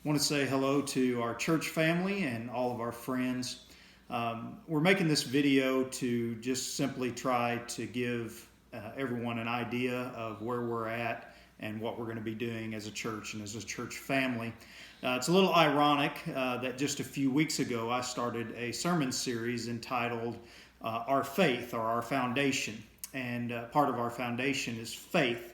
I want to say hello to our church family and all of our friends. We're making this video to just simply try to give everyone an idea of where we're at and what we're going to be doing as a church and as a church family. It's a little ironic that just a few weeks ago I started a sermon series entitled Our Faith, or Our Foundation. And part of our foundation is faith.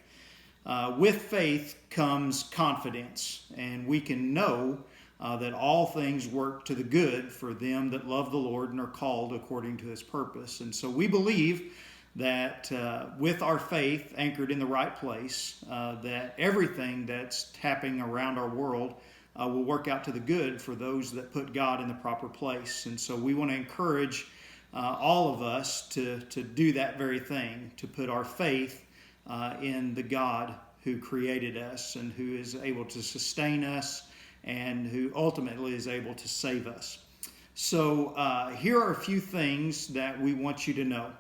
With faith comes confidence, and we can know that all things work to the good for them that love the Lord and are called according to His purpose. And so we believe that with our faith anchored in the right place, that everything that's happening around our world will work out to the good for those that put God in the proper place. And so we want to encourage all of us to do that very thing, to put our faith in the God who created us and who is able to sustain us and who ultimately is able to save us. So here are a few things that we want you to know.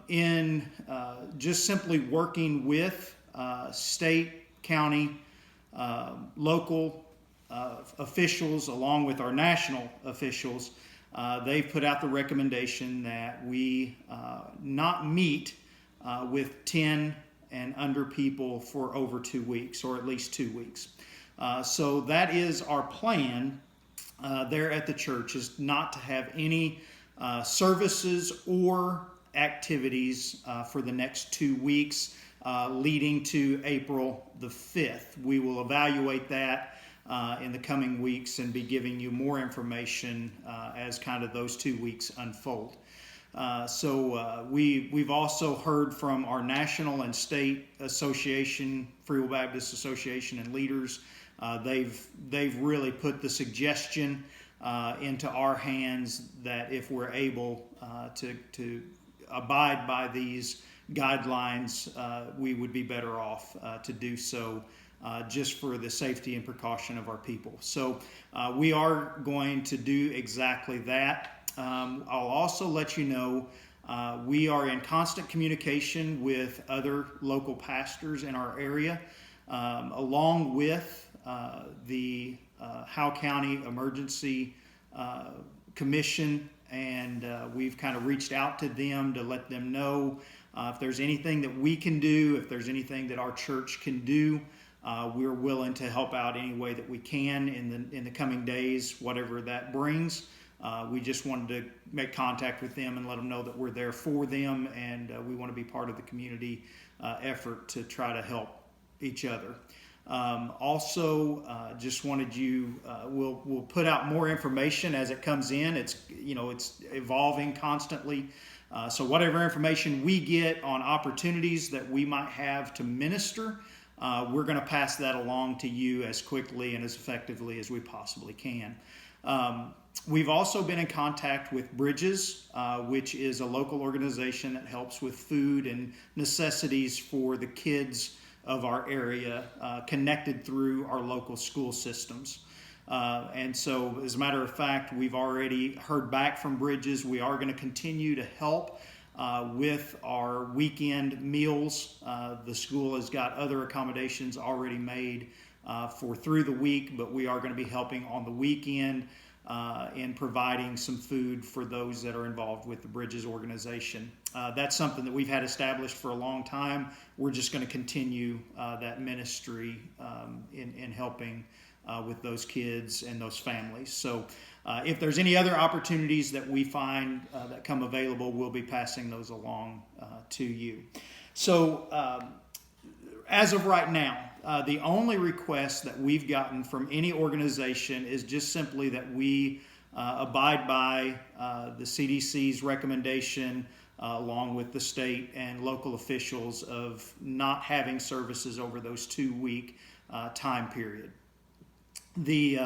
In just simply working with state, county, local officials along with our national officials, they've put out the recommendation that we not meet with 10 and under people for over 2 weeks, or at least 2 weeks. So that is our plan there at the church, is not to have any services or activities for the next 2 weeks leading to April the 5th. We will evaluate that in the coming weeks and be giving you more information as kind of those 2 weeks unfold. We've also heard from our national and state association, Free Will Baptist Association, and leaders. They've really put the suggestion into our hands that if we're able to abide by these guidelines, we would be better off to do so just for the safety and precaution of our people. So we are going to do exactly that. I'll also let you know we are in constant communication with other local pastors in our area, along with the Howe County Emergency Commission, and we've kind of reached out to them to let them know if there's anything that we can do, if there's anything that our church can do. We're willing to help out any way that we can in the coming days, whatever that brings. We just wanted to make contact with them and let them know that we're there for them, and we want to be part of the community effort to try to help each other. Just wanted you, we'll put out more information as it comes in. It's evolving constantly. So whatever information we get on opportunities that we might have to minister, we're going to pass that along to you as quickly and as effectively as we possibly can. We've also been in contact with Bridges, which is a local organization that helps with food and necessities for the kids of our area, connected through our local school systems. And so, as a matter of fact, we've already heard back from Bridges. We are going to continue to help with our weekend meals. The school has got other accommodations already made for through the week, but we are going to be helping on the weekend in providing some food for those that are involved with the Bridges organization. That's something that we've had established for a long time. We're just going to continue that ministry in helping with those kids and those families. So if there's any other opportunities that we find that come available, we'll be passing those along to you. So as of right now, the only request that we've gotten from any organization is just simply that we abide by the CDC's recommendation along with the state and local officials of not having services over those 2 week time period. The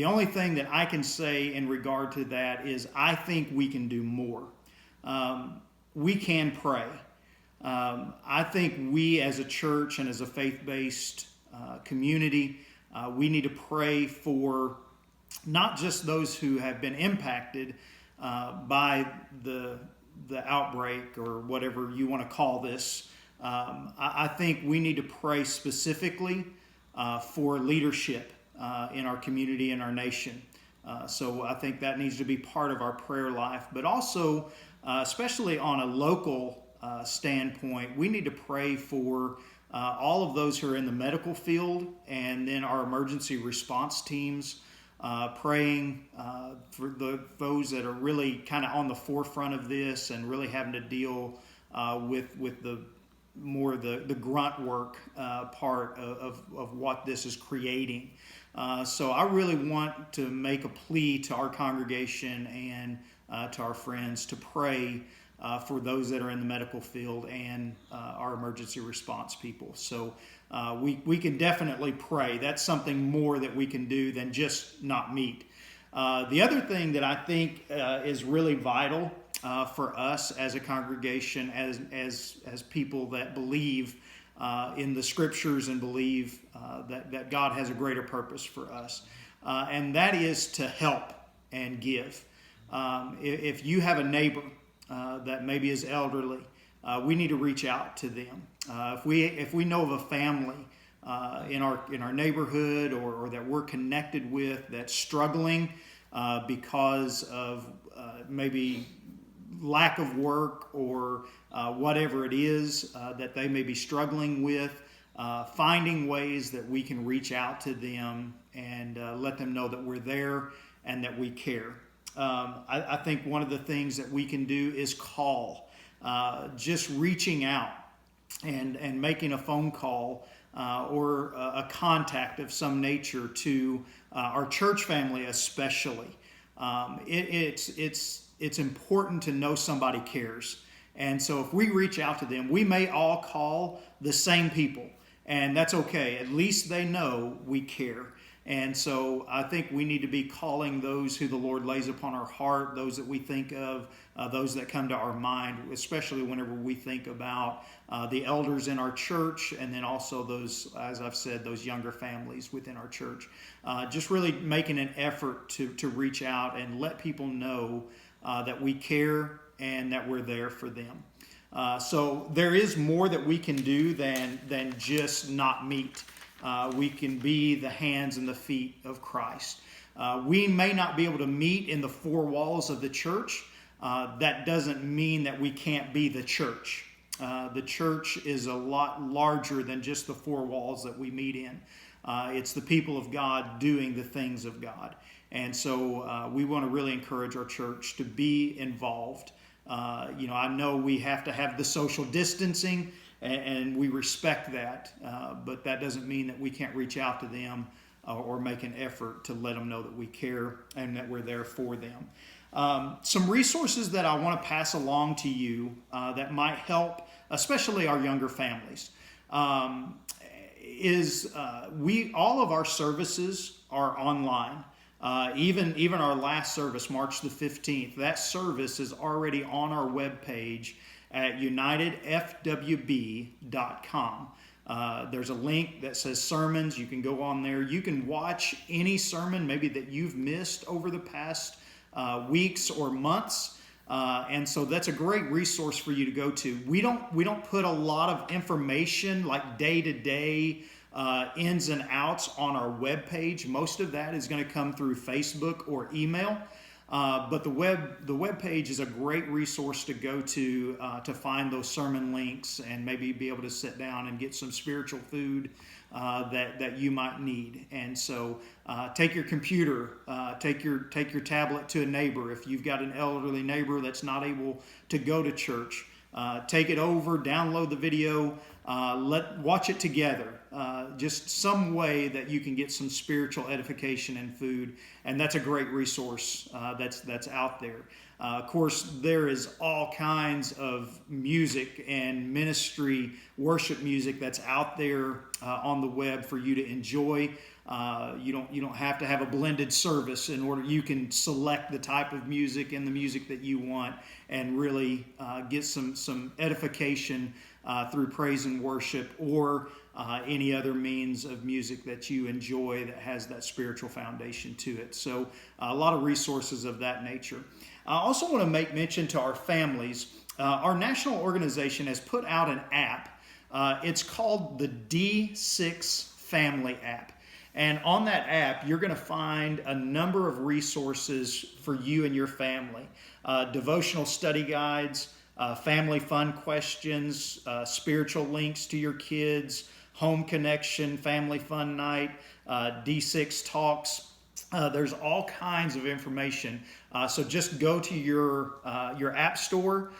only thing that I can say in regard to that is I think we can do more. We can pray. I think we as a church and as a faith-based community, we need to pray for not just those who have been impacted by the outbreak or whatever you want to call this. I think we need to pray specifically for leadership in our community and our nation. So I think that needs to be part of our prayer life. But also, especially on a local standpoint, we need to pray for all of those who are in the medical field, and then our emergency response teams, praying for those that are really kind of on the forefront of this and really having to deal with the grunt work part of what this is creating. So I really want to make a plea to our congregation and to our friends to pray for those that are in the medical field and our emergency response people. So we can definitely pray. That's something more that we can do than just not meet. The other thing that I think is really vital for us as a congregation, as people that believe in the scriptures and believe that God has a greater purpose for us, and that is to help and give. If you have a neighbor that maybe is elderly, we need to reach out to them. If we know of a family in our neighborhood or that we're connected with that's struggling because of maybe lack of work or whatever it is that they may be struggling with, finding ways that we can reach out to them and let them know that we're there and that we care. I think one of the things that we can do is call, just reaching out and making a phone call or a contact of some nature to our church family especially. It's important to know somebody cares. And so if we reach out to them, we may all call the same people, and that's okay. At least they know we care. And so I think we need to be calling those who the Lord lays upon our heart, those that we think of, those that come to our mind, especially whenever we think about the elders in our church, and then also those, as I've said, those younger families within our church. Just really making an effort to reach out and let people know that we care and that we're there for them. So there is more that we can do than just not meet. We can be the hands and the feet of Christ. We may not be able to meet in the four walls of the church. That doesn't mean that we can't be the church. The church is a lot larger than just the four walls that we meet in. It's the people of God doing the things of God. And so we want to really encourage our church to be involved. I know we have to have the social distancing, and we respect that, but that doesn't mean that we can't reach out to them or make an effort to let them know that we care and that we're there for them. Some resources that I want to pass along to you that might help, especially our younger families, is all of our services are online. Even our last service, March the 15th, that service is already on our webpage at unitedfwb.com. There's a link that says sermons. You can go on there. You can watch any sermon maybe that you've missed over the past weeks or months. And so that's a great resource for you to go to. We don't put a lot of information like day-to-day ins and outs on our webpage. Most of that is going to come through Facebook or email. But the web page is a great resource to go to find those sermon links and maybe be able to sit down and get some spiritual food that you might need. And so take your computer, take your tablet to a neighbor. If you've got an elderly neighbor that's not able to go to church, take it over, download the video, watch it together. Just some way that you can get some spiritual edification and food, and that's a great resource that's out there. Of course, there is all kinds of music and ministry, worship music that's out there on the web for you to enjoy. You don't have to have a blended service in order. You can select the type of music and the music that you want, and really get some edification through praise and worship, or any other means of music that you enjoy that has that spiritual foundation to it. So a lot of resources of that nature. I also want to make mention to our families. Our national organization has put out an app. It's called the D6 Family app. And on that app, you're going to find a number of resources for you and your family. Devotional study guides, family fun questions, spiritual links to your kids, home connection, family fun night, D6 talks. There's all kinds of information. So just go to your app store,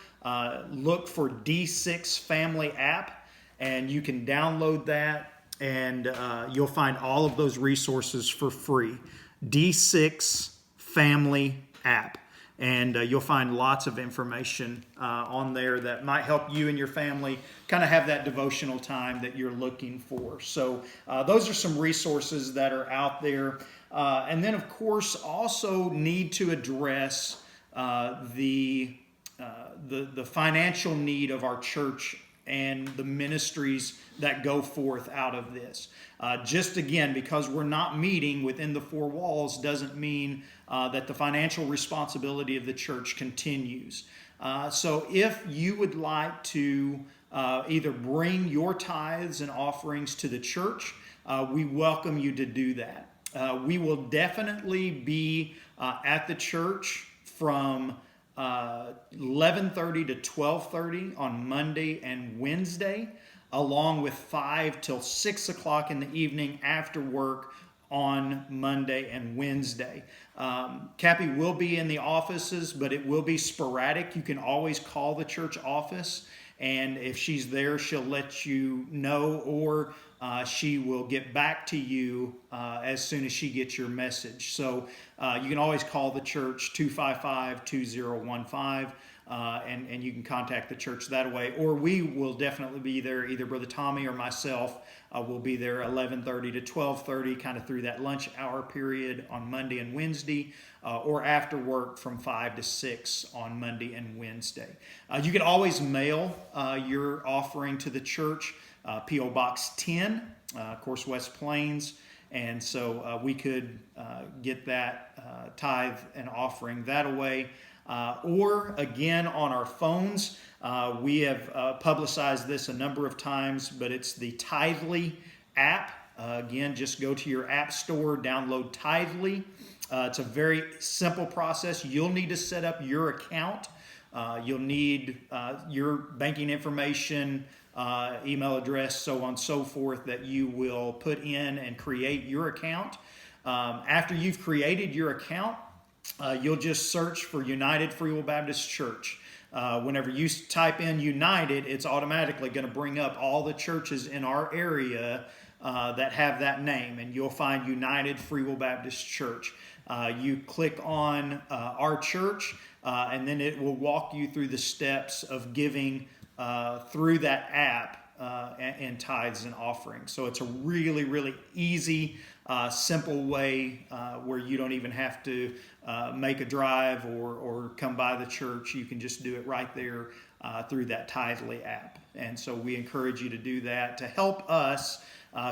look for D6 Family app, and you can download that, and you'll find all of those resources for free. D6 Family app. And you'll find lots of information on there that might help you and your family kind of have that devotional time that you're looking for. So those are some resources that are out there. And then, of course, also need to address the financial need of our church and the ministries that go forth out of this. Just again, because we're not meeting within the four walls doesn't mean that the financial responsibility of the church continues. So if you would like to either bring your tithes and offerings to the church, we welcome you to do that. We will definitely be at the church from 11:30 to 12:30 on Monday and Wednesday, along with 5 till 6 o'clock in the evening after work on Monday and Wednesday. Cappy will be in the offices, but it will be sporadic. You can always call the church office, and if she's there, she'll let you know, or she will get back to you as soon as she gets your message. So you can always call the church, 255-2015, and you can contact the church that way. Or we will definitely be there, either Brother Tommy or myself will be there 11:30 to 12:30, kind of through that lunch hour period on Monday and Wednesday, or after work from 5 to 6 on Monday and Wednesday. You can always mail your offering to the church, P.O. Box 10, of course, West Plains. And so we could get that tithe and offering that away. Or again, on our phones, we have publicized this a number of times, but it's the Tithely app. Again, just go to your app store, download Tithely. It's a very simple process. You'll need to set up your account. You'll need your banking information, email address, so on and so forth, that you will put in and create your account. After you've created your account, you'll just search for United Free Will Baptist Church. Whenever you type in United, it's automatically going to bring up all the churches in our area that have that name, and you'll find United Free Will Baptist Church. You click on our church, and then it will walk you through the steps of giving through that app and tithes and offerings. So it's a really, really easy, simple way where you don't even have to make a drive or come by the church. You can just do it right there through that Tithely app. And so we encourage you to do that to help us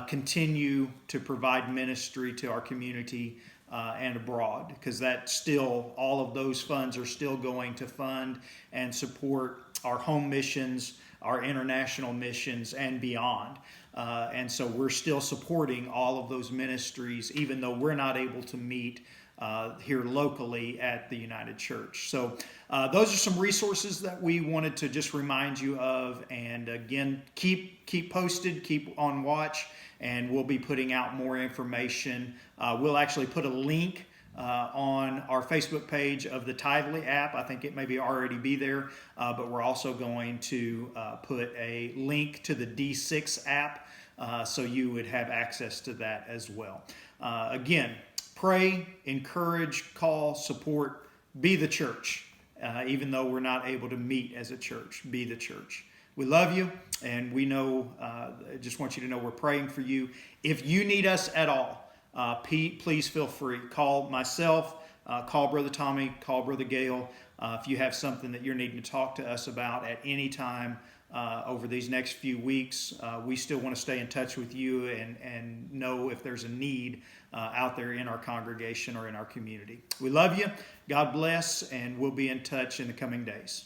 continue to provide ministry to our community and abroad, because that still, all of those funds are still going to fund and support our home missions, our international missions, and beyond. And so we're still supporting all of those ministries, even though we're not able to meet here locally at the United Church. So those are some resources that we wanted to just remind you of. And again, keep posted, keep on watch, and we'll be putting out more information. We'll actually put a link on our Facebook page of the Tithely app. I think it may already be there, but we're also going to put a link to the D6 app so you would have access to that as well. Again, pray, encourage, call, support, be the church. Even though we're not able to meet as a church, be the church. We love you, and we know, I just want you to know we're praying for you. If you need us at all, please feel free. Call myself, call Brother Tommy, call Brother Gale. If you have something that you're needing to talk to us about at any time over these next few weeks, we still want to stay in touch with you and know if there's a need out there in our congregation or in our community. We love you. God bless, and we'll be in touch in the coming days.